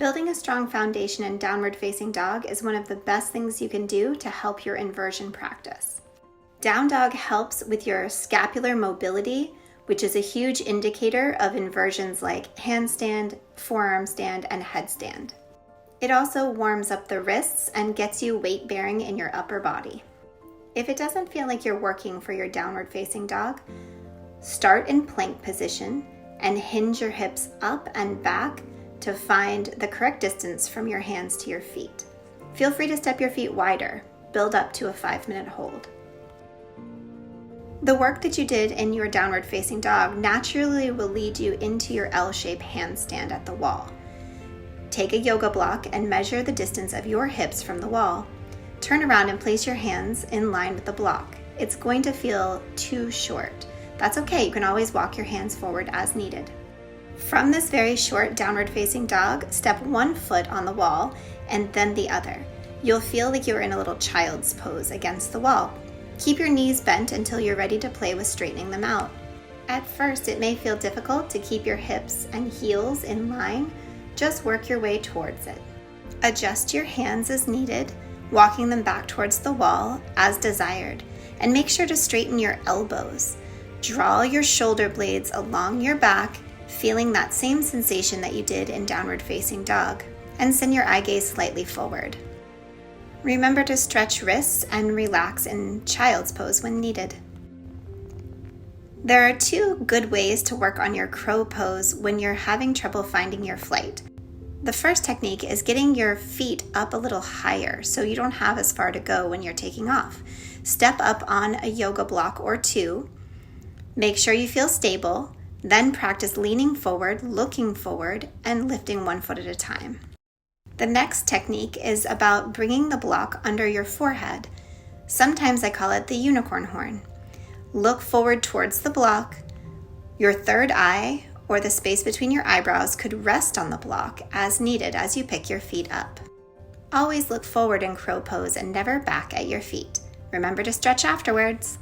Building a strong foundation in downward facing dog is one of the best things you can do to help your inversion practice. Down dog helps with your scapular mobility, which is a huge indicator of inversions like handstand, forearm stand, and headstand. It also warms up the wrists and gets you weight bearing in your upper body. If it doesn't feel like you're working for your downward facing dog, start in plank position and hinge your hips up and back to find the correct distance from your hands to your feet. Feel free to step your feet wider, build up to a 5-minute hold. The work that you did in your downward facing dog naturally will lead you into your L-shaped handstand at the wall. Take a yoga block and measure the distance of your hips from the wall. Turn around and place your hands in line with the block. It's going to feel too short. That's okay, you can always walk your hands forward as needed. From this very short downward facing dog, step one foot on the wall and then the other. You'll feel like you're in a little child's pose against the wall. Keep your knees bent until you're ready to play with straightening them out. At first, it may feel difficult to keep your hips and heels in line. Just work your way towards it. Adjust your hands as needed, walking them back towards the wall as desired, and make sure to straighten your elbows. Draw your shoulder blades along your back, feeling that same sensation that you did in downward facing dog, and send your eye gaze slightly forward. Remember to stretch wrists and relax in child's pose when needed. There are two good ways to work on your crow pose when you're having trouble finding your flight. The first technique is getting your feet up a little higher so you don't have as far to go when you're taking off. Step up on a yoga block or two. Make sure you feel stable. Then practice leaning forward, looking forward, and lifting one foot at a time. The next technique is about bringing the block under your forehead. Sometimes I call it the unicorn horn. Look forward towards the block. Your third eye, or the space between your eyebrows, could rest on the block as needed as you pick your feet up. Always look forward in crow pose and never back at your feet. Remember to stretch afterwards.